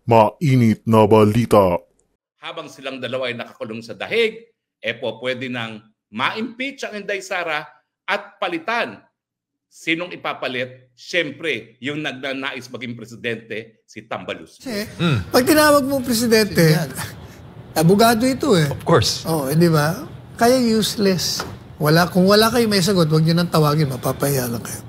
Mainit na balita. Habang silang dalawa ay nakakulong sa dahig, pwede nang ma-impeach ang Inday Sara at palitan. Sinong ipapalit? Siyempre, yung nagnanais maging presidente, si Tambalus. Pag tinawag mo presidente, abogado ito eh. Of course. Di ba? Kaya useless. Kung wala kayo may sagot, huwag nyo nang tawagin, mapapahiya lang kayo.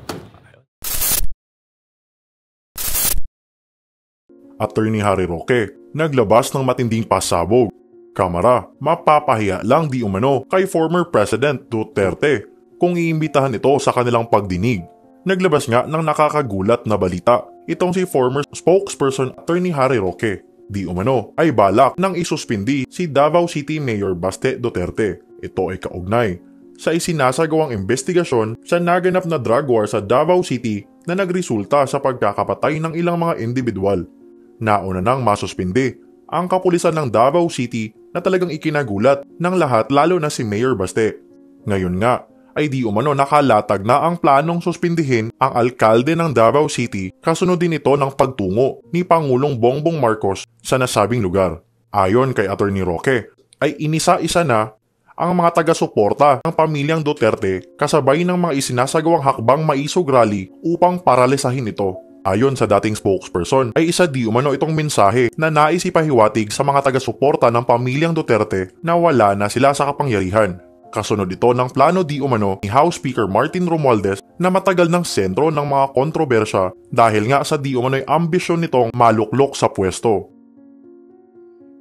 Attorney Harry Roque, naglabas ng matinding pasabog. Kamara, mapapahiya lang di umano kay former President Duterte kung iimbitahan ito sa kanilang pagdinig. Naglabas nga ng nakakagulat na balita itong si former spokesperson Attorney Harry Roque. Di umano ay balak nang isuspindi si Davao City Mayor Baste Duterte. Ito ay kaugnay sa isinasagawang investigasyon sa naganap na drug war sa Davao City na nagresulta sa pagkakapatay ng ilang mga individual. Nauna nang masuspindi ang kapulisan ng Davao City na talagang ikinagulat ng lahat lalo na si Mayor Baste. Ngayon nga ay di umano nakalatag na ang planong suspindihin ang alkalde ng Davao City kasunod din ito ng pagtungo ni Pangulong Bongbong Marcos sa nasabing lugar. Ayon kay Attorney Roque ay inisa-isa na ang mga taga-suporta ng pamilyang Duterte kasabay ng mga isinasagawang hakbang maisog rally upang paralisahin ito. Ayon sa dating spokesperson ay isa di umano itong mensahe na nais ipahiwatig sa mga taga-suporta ng pamilyang Duterte na wala na sila sa kapangyarihan. Kasunod ito ng plano di umano ni House Speaker Martin Romualdez na matagal ng sentro ng mga kontrobersya dahil nga sa di umano'y ambisyon nitong maluklok sa pwesto.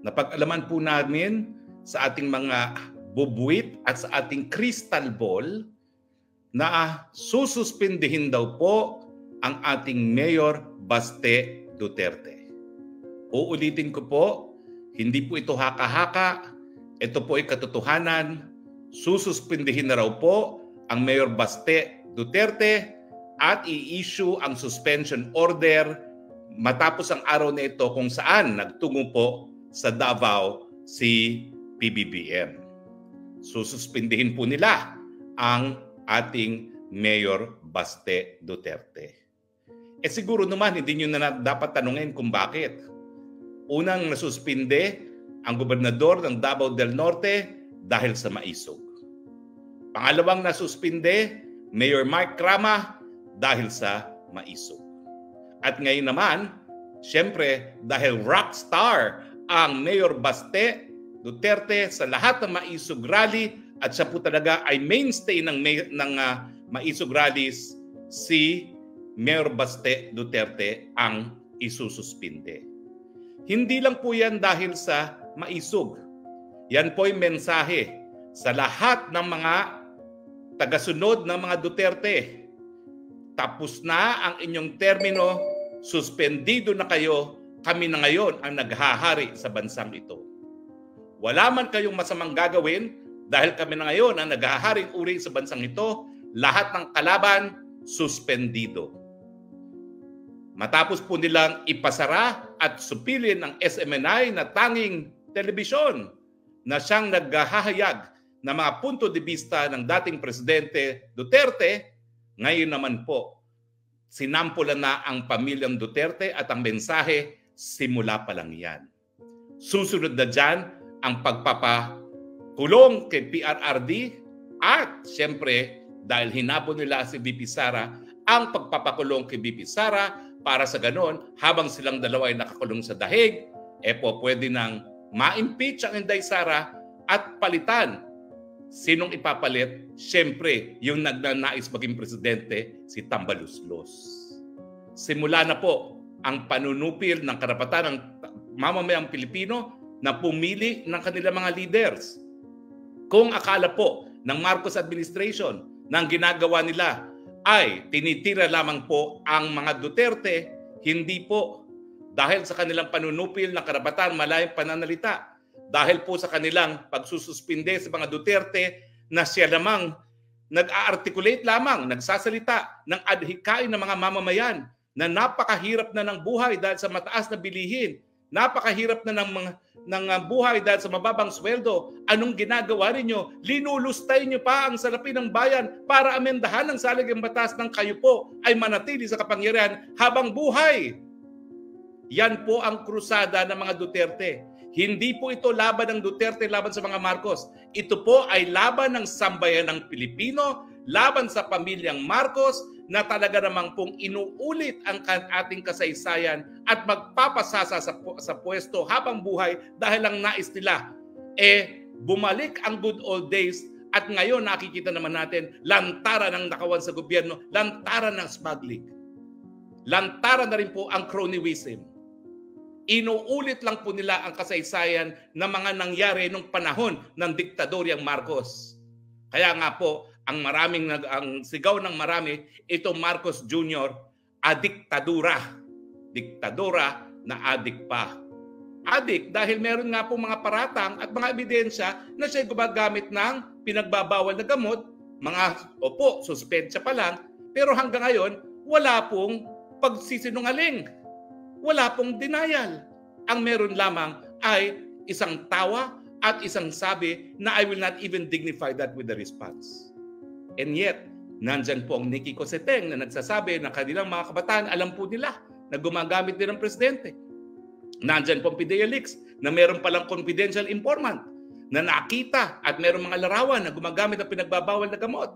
Napag-alaman po namin sa ating mga bubuit at sa ating crystal ball na sususpindihin daw po ang ating Mayor Baste Duterte. Uulitin ko po, hindi po ito haka-haka, ito po ay katotohanan. Sususpindihin na raw po ang Mayor Baste Duterte at i-issue ang suspension order matapos ang araw na ito kung saan nagtungo po sa Davao si PBBM. Sususpindihin po nila ang ating Mayor Baste Duterte. Siguro naman hindi nyo na dapat tanungin kung bakit. Unang nasuspinde ang gobernador ng Davao del Norte dahil sa maisog. Pangalawang nasuspinde, Mayor Mark Crama dahil sa maisog. At ngayon naman, syempre dahil rockstar ang Mayor Baste Duterte sa lahat ng maisog rally at siya po talaga ay mainstay ng maisog rallies, si Mayor Baste Duterte ang isususpinde. Hindi lang po yan dahil sa maisog. Yan po ay mensahe sa lahat ng mga tagasunod ng mga Duterte. Tapos na ang inyong termino, suspendido na kayo, kami na ngayon ang naghahari sa bansang ito. Wala man kayong masamang gagawin dahil kami na ngayon ang naghaharing uri sa bansang ito, lahat ng kalaban suspendido. Matapos po nilang ipasara at supilin ang SMNI na tanging telebisyon na siyang naghahayag na mga punto de vista ng dating Presidente Duterte, ngayon naman po, sinampulan na ang pamilyang Duterte at ang mensahe, simula pa lang yan. Susunod na dyan ang pagpapakulong kay PRRD at siyempre dahil hinabol nila si VP Sara, ang pagpapakulong kay VP Sara para sa ganon, habang silang dalawa ay nakakulong sa dahig, pwede nang ma-impeach ang Inday Sara at palitan. Sinong ipapalit? Siyempre, yung nagnanais maging presidente, si Tambaluslos. Simula na po ang panunupil ng karapatan ng mamamayang Pilipino na pumili ng kanilang mga leaders. Kung akala po ng Marcos administration na ang ginagawa nila ay tinitira lamang po ang mga Duterte, hindi po. Dahil sa kanilang panunupil ng karapatan malayang pananalita, dahil po sa kanilang pagsususpinde sa mga Duterte na siya lamang nag-a-articulate lamang, nagsasalita ng adhikain ng mga mamamayan na napakahirap na ng buhay dahil sa mataas na bilihin, napakahirap na ng buhay dahil sa mababang sweldo. Anong ginagawa ninyo? Linulustay nyo pa ang salapi ng bayan para amendahan ang saligang batas ng kayo po ay manatili sa kapangyarihan habang buhay. Yan po ang krusada ng mga Duterte. Hindi po ito laban ng Duterte laban sa mga Marcos. Ito po ay laban ng sambayan ng Pilipino, laban sa pamilyang Marcos na talaga namang pong inuulit ang ating kasaysayan at magpapasasa sa pwesto habang buhay dahil lang nais nila. Bumalik ang good old days at ngayon nakikita naman natin lantaran ng nakawan sa gobyerno, lantaran ng smuggling. Lantaran na rin po ang cronyism. Inuulit lang po nila ang kasaysayan na mga nangyari nung panahon ng diktadoryang Marcos. Kaya nga po, ang sigaw ng marami, ito Marcos Jr., adiktadura. Diktadura na adik pa. Adik dahil meron nga po mga paratang at mga ebidensya na siya gumagamit ng pinagbabawal na gamot. Suspensya pa lang. Pero hanggang ngayon, wala pong pagsisinungaling. Wala pong denial. Ang meron lamang ay isang tawa at isang sabi na I will not even dignify that with the response. And yet, nandyan po ang Nikki Cosseteng na nagsasabi na kanilang mga kabataan alam po nila na gumagamit din ng presidente. Nandyan po ang PDEA Leaks na meron palang confidential informant na nakita at meron mga larawan na gumagamit ng pinagbabawal na gamot.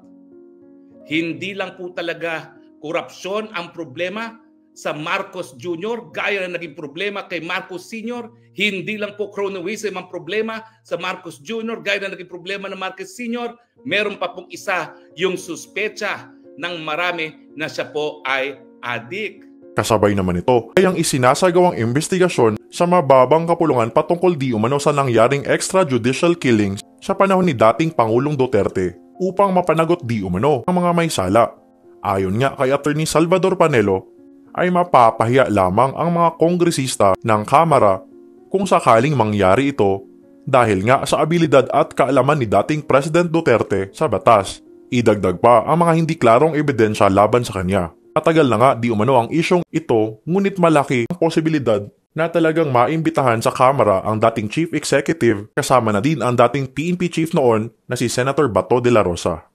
Hindi lang po talaga korupsyon ang problema sa Marcos Jr. gaya na naging problema kay Marcos Sr. Hindi lang po cronyism ang problema sa Marcos Jr. gaya na naging problema ng Marcos Sr. Meron pa pong isa, yung suspecha ng marami na siya po ay adik. Kasabay naman ito ay ang isinasagawang investigasyon sa mababang kapulungan patungkol di umano sa nangyaring extrajudicial killings sa panahon ni dating Pangulong Duterte upang mapanagot di umano ang mga may sala. Ayon nga kay Attorney Salvador Panelo, ay mapapahiya lamang ang mga kongresista ng Kamara kung sakaling mangyari ito dahil nga sa abilidad at kaalaman ni dating President Duterte sa batas. Idagdag pa ang mga hindi klarong ebidensya laban sa kanya. Matagal na nga di umano ang isyong ito, ngunit malaki ang posibilidad na talagang maimbitahan sa Kamara ang dating Chief Executive kasama na din ang dating PNP Chief noon na si Senator Bato de la Rosa.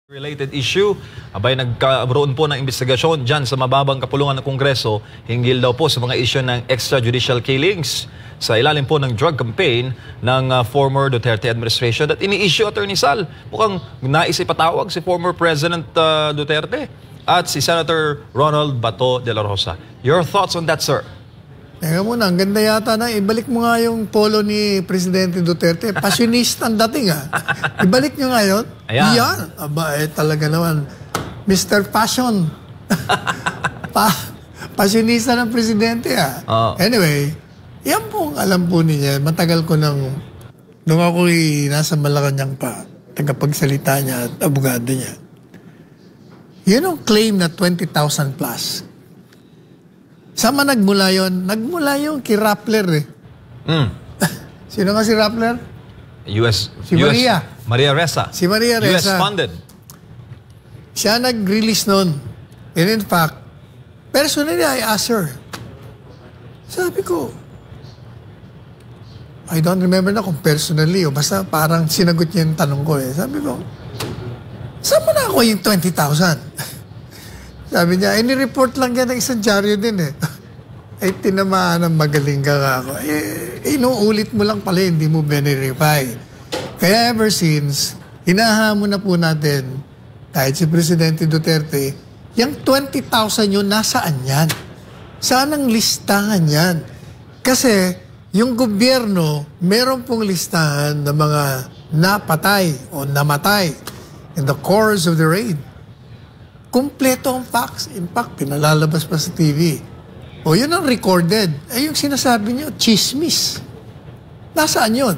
Related issue, nagkaroon po ng investigasyon dyan sa mababang kapulungan ng Kongreso hinggil daw po sa mga issue ng extrajudicial killings sa ilalim po ng drug campaign ng former Duterte administration at ini-issue Attorney Sal. Mukhang nais ipatawag si former President Duterte at si Senator Ronald Bato de la Rosa. Your thoughts on that, sir? Teka muna, ang ganda yata na ibalik mo nga yung polo ni Presidente Duterte. Passionista ang dating Ibalik nyo nga yun. Ayan. Yan. Aba, talaga naman. Mr. Passion. Passionista ng Presidente Anyway, yan po alam po niya. Matagal ko nung ako'y nasa Malacanang pa, tagapagsalita niya at abogado niya. Yun ang claim na 20,000 plus. Sama nagmula yun? Nagmula yung kay Rappler Sino nga si Rappler? Maria Ressa. Si Maria Ressa. US funded. Siya nag-release nun. And in fact, personally, I asked her. Sabi ko, I don't remember na kung personally o basta parang sinagot niya yung tanong ko Sabi ko, saan mo na ako yung 20,000? Sabi niya, ni-report lang yan ng isang dyaryo din tinamaan ng magaling ka ako. Inuulit mo lang pala, hindi mo verify. Kaya ever since, hinahamon na po natin, kahit si Presidente Duterte, yung 20,000 yun, nasaan yan? Saan ang listahan yan? Kasi, yung gobyerno, meron pong listahan ng mga napatay o namatay in the course of the raid. Kumpleto ang facts. In fact, pinalalabas pa sa TV. O yun ang recorded. Yung sinasabi nyo, chismis. Nasaan yun?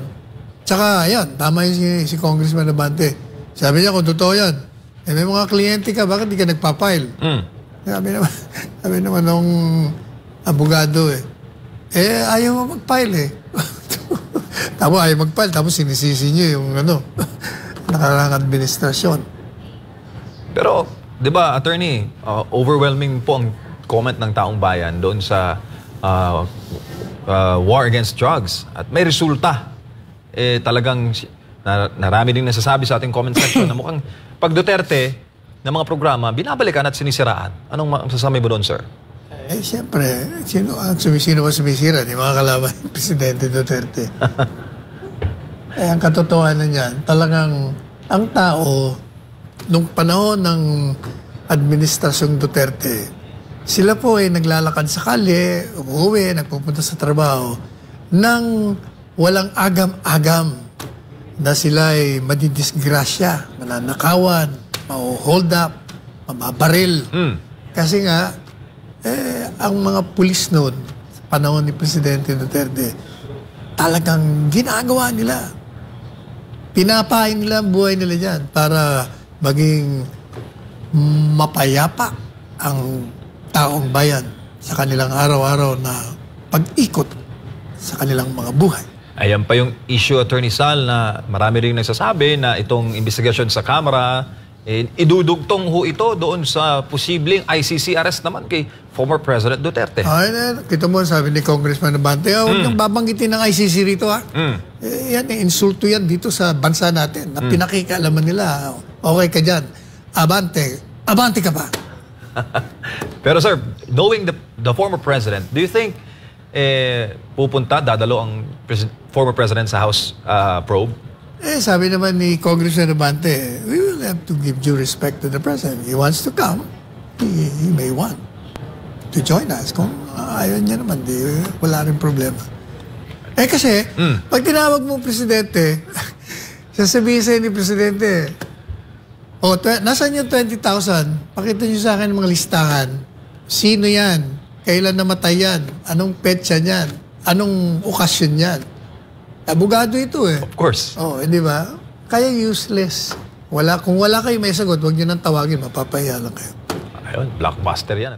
Tsaka, yan, tama yun si Congressman Abante. Sabi niya, kung totoo yan, may mga kliyente ka, bakit di ka nagpapile? Sabi naman nung abogado ayaw mo mag-file Tapos ayaw mag-file, tapos sinisisi nyo yung nakarang administrasyon. Pero, di ba, attorney, overwhelming po ang comment ng taong bayan doon sa war against drugs. At may resulta. Talagang narami din nasasabi sa ating comment section na mukhang pag Duterte na mga programa, binabalikan at sinisiraan. Anong masasabi mo doon, sir? Eh, siyempre, sino ba sumisira? Di mga kalaban yung Presidente Duterte. Ang katotohanan niyan, talagang ang tao, nung panahon ng Administrasyong Duterte, sila po ay naglalakad sa kalye, umuwi, nagpupunta sa trabaho, nang walang agam-agam na sila ay madidisgrasya, mananakawan, ma-hold up, mababaril. Kasi nga, ang mga pulis noon, sa panahon ni Presidente Duterte, talagang ginagawa nila. Pinapain nila ang buhay nila dyan para maging mapayapa ang taong bayan sa kanilang araw-araw na pag-ikot sa kanilang mga buhay. Ayan pa yung issue, Attorney Sal, na marami rin nagsasabi na itong investigasyon sa Kamara, idudugtong ho ito doon sa posibleng ICC arrest naman kay former President Duterte. Kita mo, sabi ni Congressman Abante, huwag nang babanggitin ng ICC rito, ha? Yan, insulto yan dito sa bansa natin, na pinakikalaman nila. Okay ka dyan. Abante ka pa. Pero sir, knowing the former president, do you think dadalo ang former president sa House probe? Sabi naman ni Congressman Abante, we will have to give due respect to the president. He wants to come. He may want to join us. Kung ayaw niya naman, wala rin problema. Kasi, pag tinawag mo presidente, sasabihin sa'yo ni presidente, nasaan yung 20,000? Pakita niyo sa akin mga listahan. Sino yan? Kailan namatay yan? Anong petsa niyan? Anong okasyon yan? Abogado ito eh. Of course. Di ba? Kaya useless. Kung wala kayo may sagot, huwag niyo nang tawagin, mapapahiya lang kayo. Ayun, blockbuster yan.